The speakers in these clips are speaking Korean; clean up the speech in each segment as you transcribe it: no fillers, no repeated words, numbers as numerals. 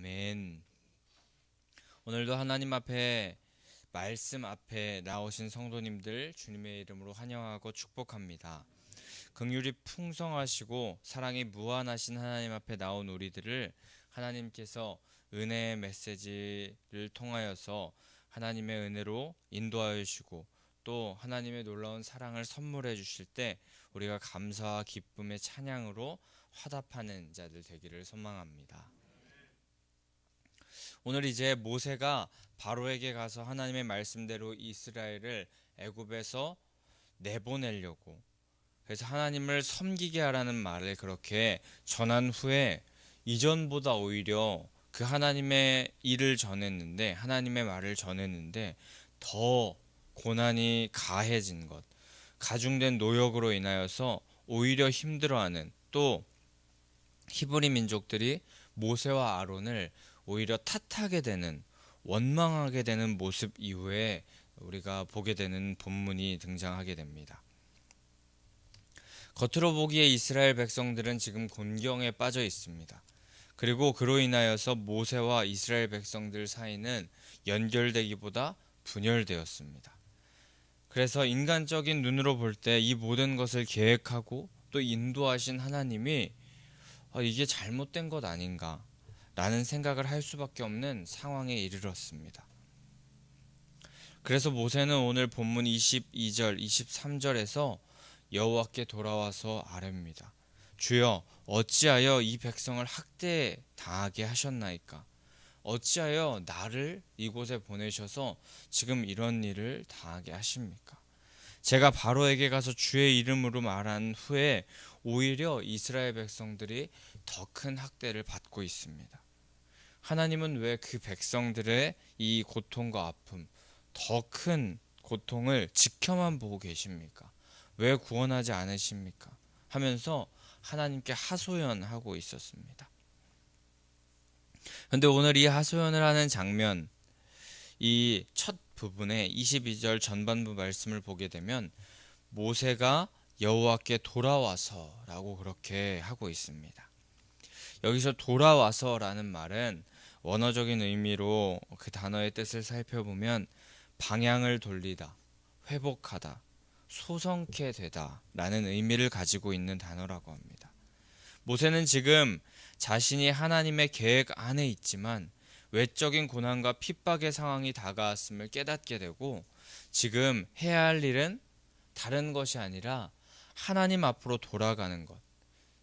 아멘. 오늘도 하나님 앞에 말씀 앞에 나오신 성도님들 주님의 이름으로 환영하고 축복합니다. 긍휼이 풍성하시고 사랑이 무한하신 하나님 앞에 나온 우리들을 하나님께서 은혜의 메시지를 통하여서 하나님의 은혜로 인도하여 주시고 또 하나님의 놀라운 사랑을 선물해 주실 때 우리가 감사와 기쁨의 찬양으로 화답하는 자들 되기를 소망합니다. 오늘 이제 모세가 바로에게 가서 하나님의 말씀대로 이스라엘을 애굽에서 내보내려고, 그래서 하나님을 섬기게 하라는 말을 그렇게 전한 후에 이전보다 오히려 그 하나님의 일을 전했는데, 하나님의 말을 전했는데 더 고난이 가해진 것, 가중된 노역으로 인하여서 오히려 힘들어하는, 또 히브리 민족들이 모세와 아론을 오히려 탓하게 되는, 원망하게 되는 모습 이후에 우리가 보게 되는 본문이 등장하게 됩니다. 겉으로 보기에 이스라엘 백성들은 지금 곤경에 빠져 있습니다. 그리고 그로 인하여서 모세와 이스라엘 백성들 사이는 연결되기보다 분열되었습니다. 그래서 인간적인 눈으로 볼 때 이 모든 것을 계획하고 또 인도하신 하나님이 이게 잘못된 것 아닌가 라는 생각을 할 수밖에 없는 상황에 이르렀습니다. 그래서 모세는 오늘 본문 22절, 23절에서 여호와께 돌아와서 아뢰입니다. 주여, 어찌하여 이 백성을 학대 당하게 하셨나이까? 어찌하여 나를 이곳에 보내셔서 지금 이런 일을 당하게 하십니까? 제가 바로에게 가서 주의 이름으로 말한 후에 오히려 이스라엘 백성들이 더 큰 학대를 받고 있습니다. 하나님은 왜 그 백성들의 이 고통과 아픔, 더 큰 고통을 지켜만 보고 계십니까? 왜 구원하지 않으십니까? 하면서 하나님께 하소연하고 있었습니다. 그런데 오늘 이 하소연을 하는 장면, 이 첫 부분에 22절 전반부 말씀을 보게 되면 모세가 여호와께 돌아와서라고 그렇게 하고 있습니다. 여기서 돌아와서라는 말은 원어적인 의미로 그 단어의 뜻을 살펴보면 방향을 돌리다, 회복하다, 소성케 되다 라는 의미를 가지고 있는 단어라고 합니다. 모세는 지금 자신이 하나님의 계획 안에 있지만 외적인 고난과 핍박의 상황이 다가왔음을 깨닫게 되고, 지금 해야 할 일은 다른 것이 아니라 하나님 앞으로 돌아가는 것,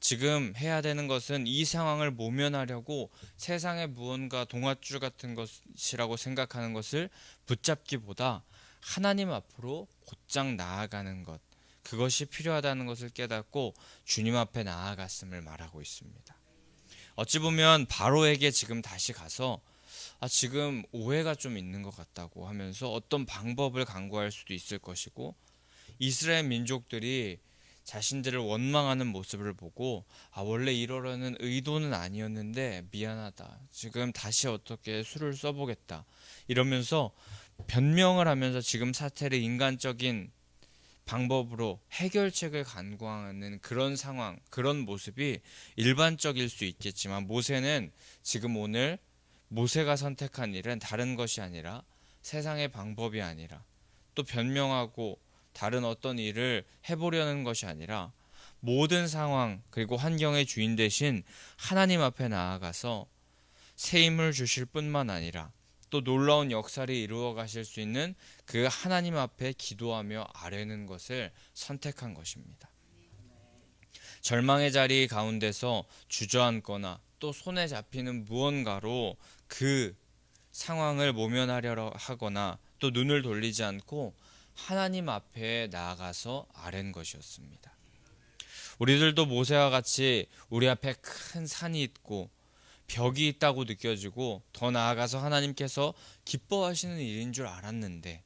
지금 해야 되는 것은 이 상황을 모면하려고 세상의 무언가 동아줄 같은 것이라고 생각하는 것을 붙잡기보다 하나님 앞으로 곧장 나아가는 것, 그것이 필요하다는 것을 깨닫고 주님 앞에 나아갔음을 말하고 있습니다. 어찌 보면 바로에게 지금 다시 가서 지금 오해가 좀 있는 것 같다고 하면서 어떤 방법을 강구할 수도 있을 것이고, 이스라엘 민족들이 자신들을 원망하는 모습을 보고 원래 이러려는 의도는 아니었는데 미안하다, 지금 다시 어떻게 수를 써보겠다 이러면서 변명을 하면서 지금 사태를 인간적인 방법으로 해결책을 간구하는 그런 상황, 그런 모습이 일반적일 수 있겠지만, 모세는 지금 오늘 모세가 선택한 일은 다른 것이 아니라, 세상의 방법이 아니라, 또 변명하고 다른 어떤 일을 해보려는 것이 아니라 모든 상황 그리고 환경의 주인 대신 하나님 앞에 나아가서 새 힘을 주실 뿐만 아니라 또 놀라운 역사를 이루어 가실 수 있는 그 하나님 앞에 기도하며 아뢰는 것을 선택한 것입니다. 절망의 자리 가운데서 주저앉거나 또 손에 잡히는 무언가로 그 상황을 모면하려 하거나 또 눈을 돌리지 않고 하나님 앞에 나아가서 아뢰는 것이었습니다. 우리들도 모세와 같이 우리 앞에 큰 산이 있고 벽이 있다고 느껴지고 더 나아가서 하나님께서 기뻐하시는 일인 줄 알았는데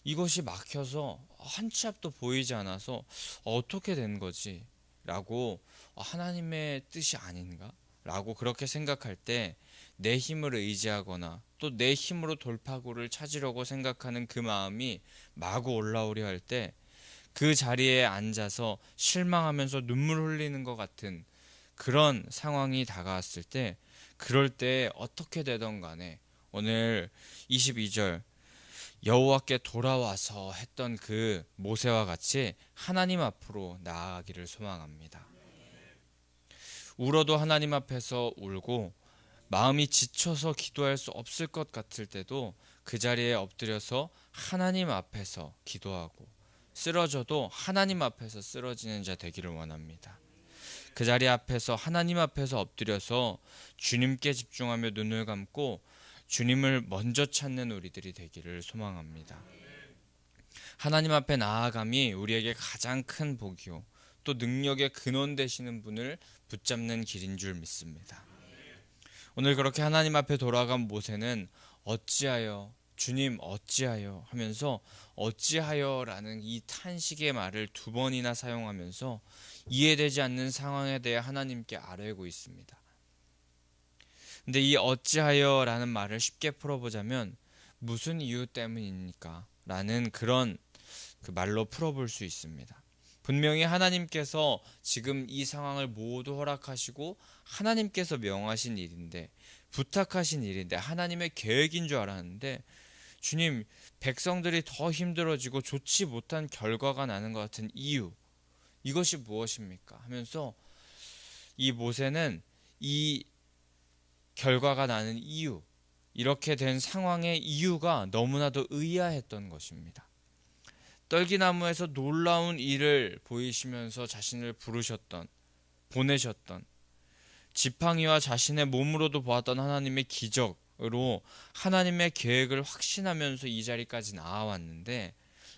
이것이 막혀서 한 치 앞도 보이지 않아서 어떻게 된 거지? 라고, 하나님의 뜻이 아닌가? 라고 그렇게 생각할 때 내 힘을 의지하거나 또 내 힘으로 돌파구를 찾으려고 생각하는 그 마음이 마구 올라오려 할 때 그 자리에 앉아서 실망하면서 눈물 흘리는 것 같은 그런 상황이 다가왔을 때 그럴 때 어떻게 되던 간에 오늘 22절 여호와께 돌아와서 했던 그 모세와 같이 하나님 앞으로 나아가기를 소망합니다. 울어도 하나님 앞에서 울고 마음이 지쳐서 기도할 수 없을 것 같을 때도 그 자리에 엎드려서 하나님 앞에서 기도하고 쓰러져도 하나님 앞에서 쓰러지는 자 되기를 원합니다. 그 자리 앞에서 하나님 앞에서 엎드려서 주님께 집중하며 눈을 감고 주님을 먼저 찾는 우리들이 되기를 소망합니다. 하나님 앞에 나아감이 우리에게 가장 큰 복이요 또 능력의 근원 되시는 분을 붙잡는 길인 줄 믿습니다. 오늘 그렇게 하나님 앞에 돌아간 모세는 어찌하여 주님 어찌하여 하면서 어찌하여라는 이 탄식의 말을 두 번이나 사용하면서 이해되지 않는 상황에 대해 하나님께 아뢰고 있습니다. 근데 이 어찌하여라는 말을 쉽게 풀어보자면 무슨 이유 때문입니까? 라는 그런 그 말로 풀어볼 수 있습니다. 분명히 하나님께서 지금 이 상황을 모두 허락하시고 하나님께서 명하신 일인데 부탁하신 일인데 하나님의 계획인 줄 알았는데 주님 백성들이 더 힘들어지고 좋지 못한 결과가 나는 것 같은 이유 이것이 무엇입니까? 하면서 이 모세는 이 결과가 나는 이유 이렇게 된 상황의 이유가 너무나도 의아했던 것입니다. 떨기나무에서 놀라운 일을 보이시면서 자신을 부르셨던 보내셨던 지팡이와 자신의 몸으로도 보았던 하나님의 기적으로 하나님의 계획을 확신하면서 이 자리까지 나아왔는데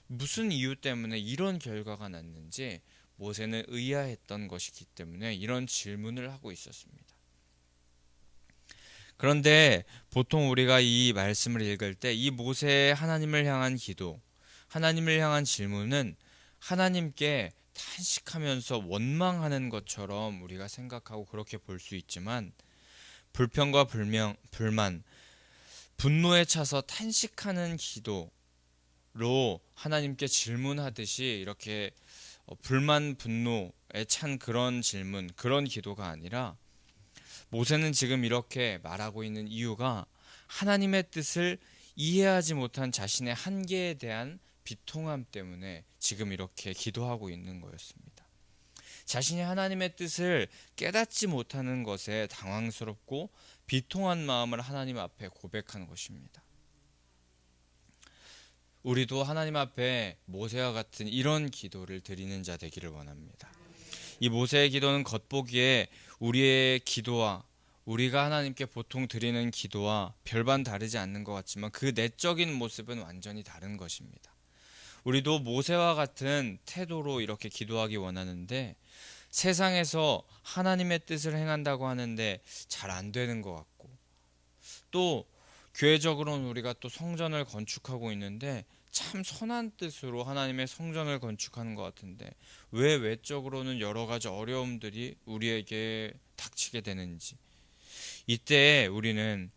무슨 이유 때문에 이런 결과가 났는지 모세는 의아했던 것이기 때문에 이런 질문을 하고 있었습니다. 그런데 보통 우리가 이 말씀을 읽을 때 이 모세의 하나님을 향한 기도 하나님을 향한 질문은 하나님께 탄식하면서 원망하는 것처럼 우리가 생각하고 그렇게 볼 수 있지만 불평과 불만, 분노에 차서 탄식하는 기도로 하나님께 질문하듯이 이렇게 불만, 분노에 찬 그런 질문, 그런 기도가 아니라 모세는 지금 이렇게 말하고 있는 이유가 하나님의 뜻을 이해하지 못한 자신의 한계에 대한 비통함 때문에 지금 이렇게 기도하고 있는 거였습니다. 자신이 하나님의 뜻을 깨닫지 못하는 것에 당황스럽고 비통한 마음을 하나님 앞에 고백하는 것입니다. 우리도 하나님 앞에 모세와 같은 이런 기도를 드리는 자 되기를 원합니다. 이 모세의 기도는 겉보기에 우리의 기도와 우리가 하나님께 보통 드리는 기도와 별반 다르지 않는 것 같지만 그 내적인 모습은 완전히 다른 것입니다. 우리도 모세와 같은 태도로 이렇게 기도하기 원하는데 세상에서 하나님의 뜻을 행한다고 하는데 잘 안 되는 것 같고 또 교회적으로는 우리가 또 성전을 건축하고 있는데 참 선한 뜻으로 하나님의 성전을 건축하는 것 같은데 왜 외적으로는 여러 가지 어려움들이 우리에게 닥치게 되는지 이때 우리는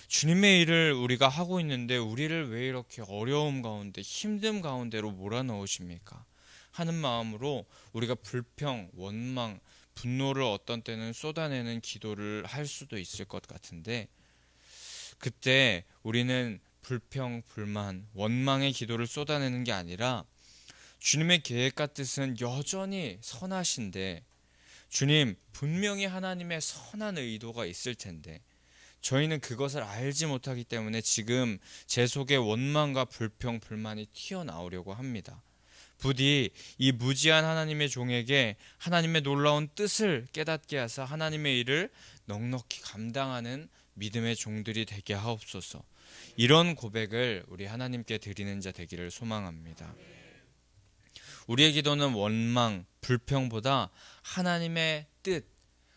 주님의 일을 우리가 하고 있는데 우리를 왜 이렇게 어려움 가운데 힘듦 가운데로 몰아넣으십니까? 하는 마음으로 우리가 불평, 원망, 분노를 어떤 때는 쏟아내는 기도를 할 수도 있을 것 같은데 그때 우리는 불평, 불만, 원망의 기도를 쏟아내는 게 아니라 주님의 계획과 뜻은 여전히 선하신데 주님 분명히 하나님의 선한 의도가 있을 텐데 저희는 그것을 알지 못하기 때문에 지금 제 속에 원망과 불평, 불만이 튀어나오려고 합니다. 부디 이 무지한 하나님의 종에게 하나님의 놀라운 뜻을 깨닫게 하사 하나님의 일을 넉넉히 감당하는 믿음의 종들이 되게 하옵소서. 이런 고백을 우리 하나님께 드리는 자 되기를 소망합니다. 우리의 기도는 원망, 불평보다 하나님의 뜻,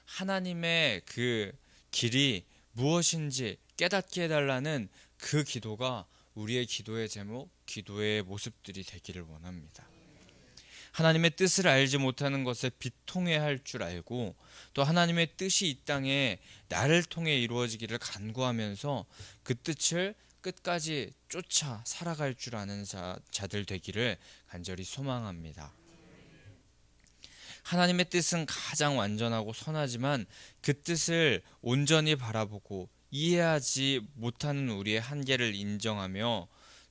하나님의 그 길이 무엇인지 깨닫게 해달라는 그 기도가 우리의 기도의 제목, 기도의 모습들이 되기를 원합니다. 하나님의 뜻을 알지 못하는 것에 비통해할 줄 알고 또 하나님의 뜻이 이 땅에 나를 통해 이루어지기를 간구하면서 그 뜻을 끝까지 쫓아 살아갈 줄 아는 자들 되기를 간절히 소망합니다. 하나님의 뜻은 가장 완전하고 선하지만 그 뜻을 온전히 바라보고 이해하지 못하는 우리의 한계를 인정하며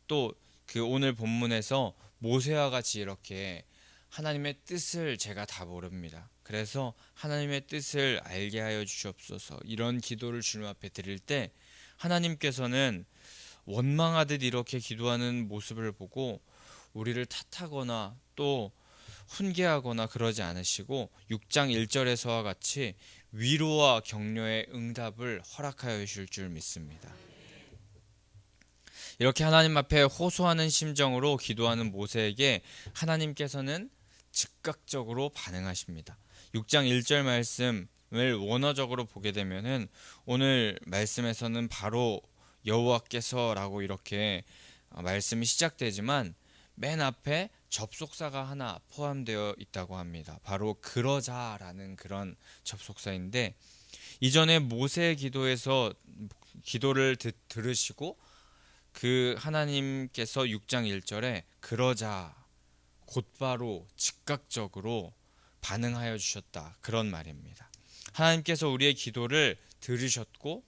또 그 오늘 본문에서 모세와 같이 이렇게 하나님의 뜻을 제가 다 모릅니다. 그래서 하나님의 뜻을 알게 하여 주시옵소서 이런 기도를 주님 앞에 드릴 때 하나님께서는 원망하듯 이렇게 기도하는 모습을 보고 우리를 탓하거나 또 훈계하거나 그러지 않으시고 6장 1절에서와 같이 위로와 격려의 응답을 허락하여 주실 줄 믿습니다. 이렇게 하나님 앞에 호소하는 심정으로 기도하는 모세에게 하나님께서는 즉각적으로 반응하십니다. 6장 1절 말씀을 원어적으로 보게 되면은 오늘 말씀에서는 바로 여호와께서라고 이렇게 말씀이 시작되지만 맨 앞에 접속사가 하나 포함되어 있다고 합니다. 바로 그러자라는 그런 접속사인데 이전에 모세의 기도에서 기도를 들으시고 그 하나님께서 6장 1절에 그러자 곧바로 즉각적으로 반응하여 주셨다 그런 말입니다. 하나님께서 우리의 기도를 들으셨고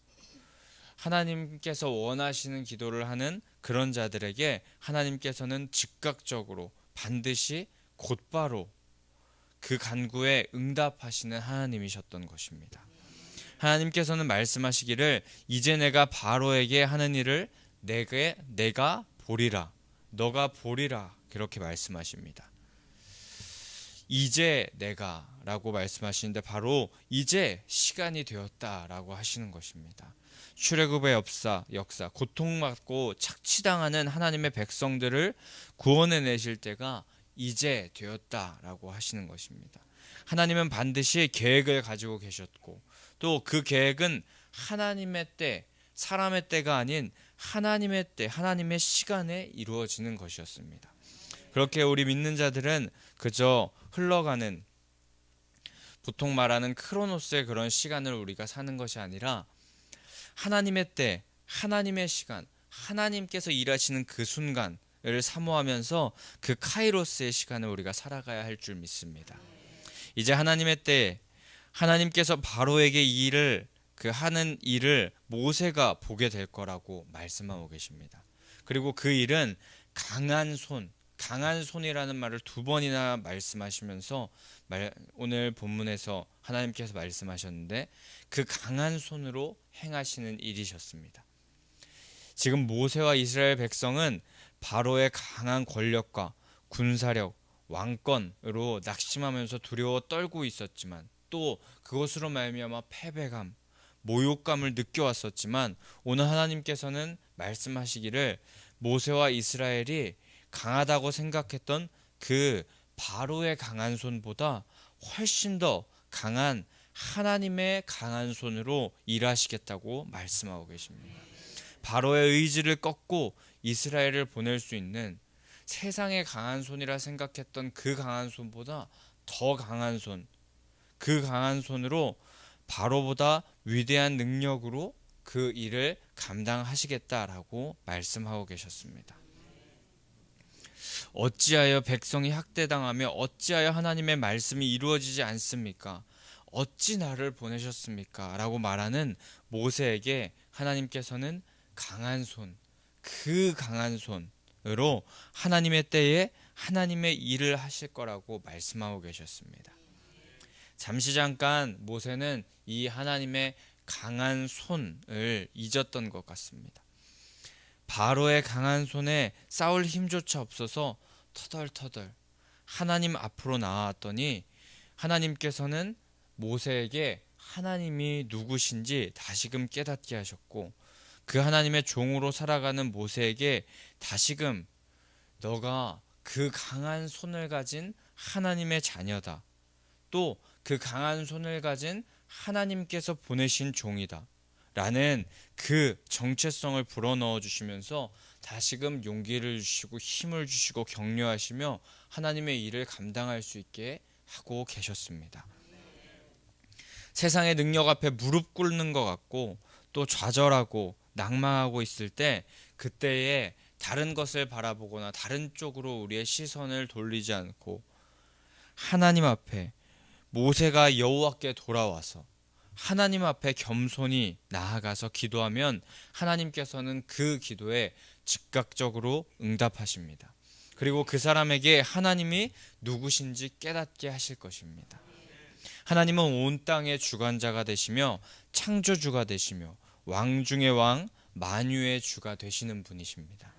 하나님께서 원하시는 기도를 하는 그런 자들에게 하나님께서는 즉각적으로 반드시 곧바로 그 간구에 응답하시는 하나님이셨던 것입니다. 하나님께서는 말씀하시기를 이제 내가 바로에게 하는 일을 내가 보리라 너가 보리라 그렇게 말씀하십니다. 이제 내가 라고 말씀하시는데 바로 이제 시간이 되었다라고 하시는 것입니다. 출애굽의 역사 고통받고 착취당하는 하나님의 백성들을 구원해내실 때가 이제 되었다라고 하시는 것입니다. 하나님은 반드시 계획을 가지고 계셨고 또 그 계획은 하나님의 때 사람의 때가 아닌 하나님의 때 하나님의 시간에 이루어지는 것이었습니다. 그렇게 우리 믿는 자들은 그저 흘러가는 보통 말하는 크로노스의 그런 시간을 우리가 사는 것이 아니라 하나님의 때, 하나님의 시간, 하나님께서 일하시는 그 순간을 사모하면서 그 카이로스의 시간을 우리가 살아가야 할 줄 믿습니다. 이제 하나님의 때 하나님께서 바로에게 하는 일을 모세가 보게 될 거라고 말씀하고 계십니다. 그리고 그 일은 강한 손이라는 말을 2번이나 말씀하시면서 오늘 본문에서 하나님께서 말씀하셨는데 그 강한 손으로 행하시는 일이셨습니다. 지금 모세와 이스라엘 백성은 바로의 강한 권력과 군사력, 왕권으로 낙심하면서 두려워 떨고 있었지만 또 그것으로 말미암아 패배감, 모욕감을 느껴왔었지만 오늘 하나님께서는 말씀하시기를 모세와 이스라엘이 강하다고 생각했던 그 바로의 강한 손보다 훨씬 더 강한 하나님의 강한 손으로 일하시겠다고 말씀하고 계십니다. 바로의 의지를 꺾고 이스라엘을 보낼 수 있는 세상의 강한 손이라 생각했던 그 강한 손보다 더 강한 손, 그 강한 손으로 바로보다 위대한 능력으로 그 일을 감당하시겠다라고 말씀하고 계셨습니다. 어찌하여 백성이 학대당하며 어찌하여 하나님의 말씀이 이루어지지 않습니까? 어찌 나를 보내셨습니까? 라고 말하는 모세에게 하나님께서는 강한 손, 그 강한 손으로 하나님의 때에 하나님의 일을 하실 거라고 말씀하고 계셨습니다. 잠시 잠깐 모세는 이 하나님의 강한 손을 잊었던 것 같습니다. 바로의 강한 손에 싸울 힘조차 없어서 터덜터덜 하나님 앞으로 나왔더니 하나님께서는 모세에게 하나님이 누구신지 다시금 깨닫게 하셨고 그 하나님의 종으로 살아가는 모세에게 다시금 너가 그 강한 손을 가진 하나님의 자녀다. 또 그 강한 손을 가진 하나님께서 보내신 종이다. 라는 그 정체성을 불어넣어 주시면서 다시금 용기를 주시고 힘을 주시고 격려하시며 하나님의 일을 감당할 수 있게 하고 계셨습니다. 세상의 능력 앞에 무릎 꿇는 것 같고 또 좌절하고 낭망하고 있을 때 그때에 다른 것을 바라보거나 다른 쪽으로 우리의 시선을 돌리지 않고 하나님 앞에 모세가 여호와께 돌아와서 하나님 앞에 겸손히 나아가서 기도하면 하나님께서는 그 기도에 즉각적으로 응답하십니다. 그리고 그 사람에게 하나님이 누구신지 깨닫게 하실 것입니다. 하나님은 온 땅의 주관자가 되시며 창조주가 되시며 왕 중의 왕, 만유의 주가 되시는 분이십니다.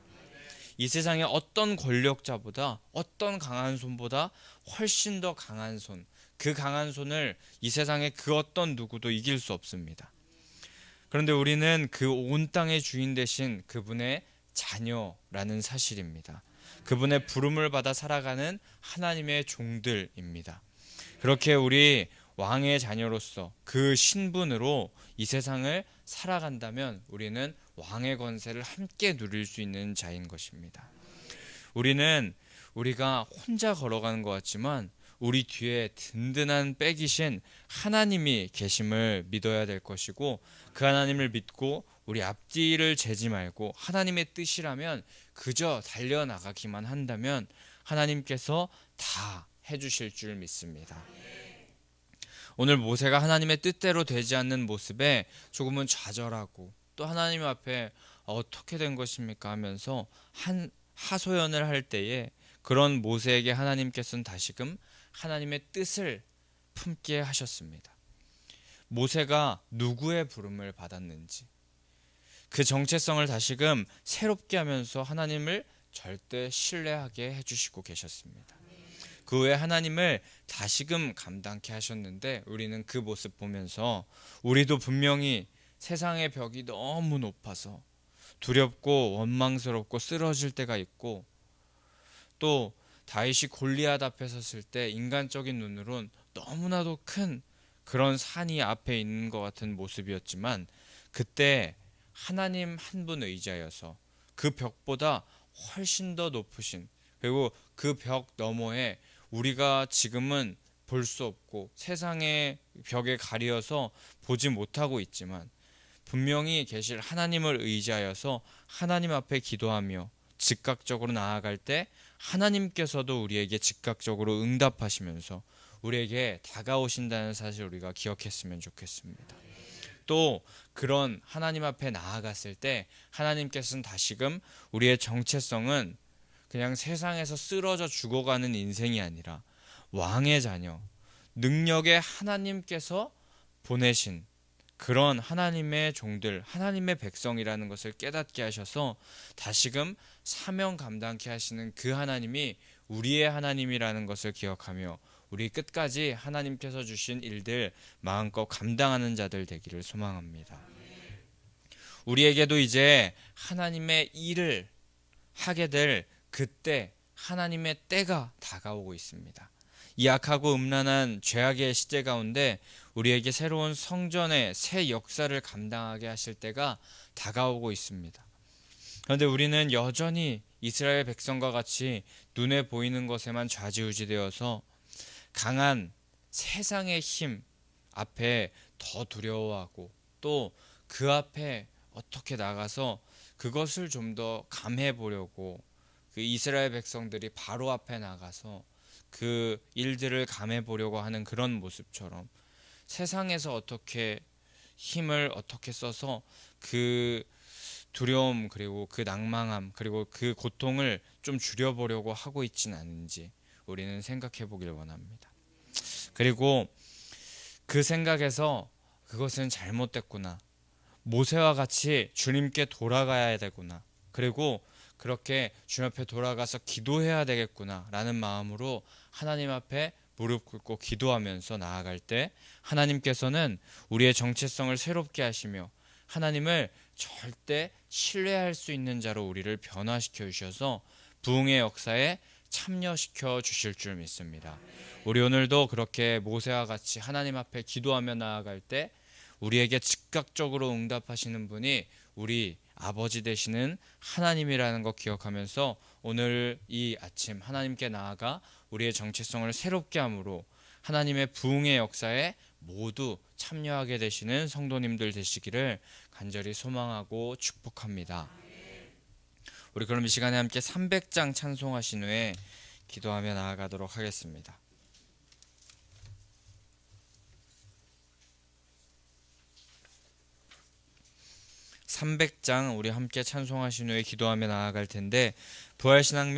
이 세상의 어떤 권력자보다, 어떤 강한 손보다 훨씬 더 강한 손, 그 강한 손을 이 세상의 그 어떤 누구도 이길 수 없습니다. 그런데 우리는 그 온 땅의 주인 되신 그분의 자녀라는 사실입니다. 그분의 부름을 받아 살아가는 하나님의 종들입니다. 그렇게 우리 왕의 자녀로서 그 신분으로 이 세상을 살아간다면 우리는 왕의 권세를 함께 누릴 수 있는 자인 것입니다. 우리가 혼자 걸어가는 것 같지만 우리 뒤에 든든한 백이신 하나님이 계심을 믿어야 될 것이고, 그 하나님을 믿고 우리 앞뒤를 재지 말고 하나님의 뜻이라면 그저 달려나가기만 한다면 하나님께서 다 해주실 줄 믿습니다. 오늘 모세가 하나님의 뜻대로 되지 않는 모습에 조금은 좌절하고, 또 하나님 앞에 어떻게 된 것입니까 하면서 하소연을 할 때에 그런 모세에게 하나님께서는 다시금 하나님의 뜻을 품게 하셨습니다. 모세가 누구의 부름을 받았는지 그 정체성을 다시금 새롭게 하면서 하나님을 절대 신뢰하게 해주시고 계셨습니다. 그 후에 하나님을 다시금 감당케 하셨는데, 우리는 그 모습 보면서 우리도 분명히 세상의 벽이 너무 높아서 두렵고 원망스럽고 쓰러질 때가 있고, 또 다윗이 골리앗 앞에 섰을 때 인간적인 눈으론 너무나도 큰 그런 산이 앞에 있는 것 같은 모습이었지만, 그때 하나님 한 분 의지하여서 그 벽보다 훨씬 더 높으신, 그리고 그 벽 너머에 우리가 지금은 볼 수 없고 세상의 벽에 가려서 보지 못하고 있지만 분명히 계실 하나님을 의지하여서 하나님 앞에 기도하며 즉각적으로 나아갈 때 하나님께서도 우리에게 즉각적으로 응답하시면서 우리에게 다가오신다는 사실을 우리가 기억했으면 좋겠습니다. 또 그런 하나님 앞에 나아갔을 때 하나님께서는 다시금 우리의 정체성은 그냥 세상에서 쓰러져 죽어가는 인생이 아니라 왕의 자녀, 능력의 하나님께서 보내신 그런 하나님의 종들, 하나님의 백성이라는 것을 깨닫게 하셔서 다시금 사명 감당케 하시는 그 하나님이 우리의 하나님이라는 것을 기억하며 우리 끝까지 하나님께서 주신 일들 마음껏 감당하는 자들 되기를 소망합니다. 우리에게도 이제 하나님의 일을 하게 될 그때 하나님의 때가 다가오고 있습니다. 이 악하고 음란한 죄악의 시대 가운데 우리에게 새로운 성전의 새 역사를 감당하게 하실 때가 다가오고 있습니다. 그런데 우리는 여전히 이스라엘 백성과 같이 눈에 보이는 것에만 좌지우지되어서 강한 세상의 힘 앞에 더 두려워하고, 또 그 앞에 어떻게 나가서 그것을 좀 더 감해 보려고 그 이스라엘 백성들이 바로 앞에 나가서 그 일들을 감해 보려고 하는 그런 모습처럼 세상에서 어떻게 힘을 어떻게 써서 그 두려움, 그리고 그 낭망함, 그리고 그 고통을 좀 줄여보려고 하고 있진 않은지 우리는 생각해 보길 원합니다. 그리고 그 생각에서 그것은 잘못됐구나, 모세와 같이 주님께 돌아가야 되구나, 그리고 그렇게 주님 앞에 돌아가서 기도해야 되겠구나 라는 마음으로 하나님 앞에 무릎 꿇고 기도하면서 나아갈 때 하나님께서는 우리의 정체성을 새롭게 하시며 하나님을 절대 신뢰할 수 있는 자로 우리를 변화시켜 주셔서 부흥의 역사에 참여시켜 주실 줄 믿습니다. 우리 오늘도 그렇게 모세와 같이 하나님 앞에 기도하며 나아갈 때 우리에게 즉각적으로 응답하시는 분이 우리 아버지 되시는 하나님이라는 것 기억하면서 오늘 이 아침 하나님께 나아가 우리의 정체성을 새롭게 함으로 하나님의 부흥의 역사에 모두 참여하게 되시는 성도님들 되시기를 간절히 소망하고 축복합니다. 우리 그럼 이 시간에 함께 300장 찬송하신 후에 기도하며 나아가도록 하겠습니다. 300장 우리 함께 찬송하신 후에 기도하며 나아갈 텐데 부활신앙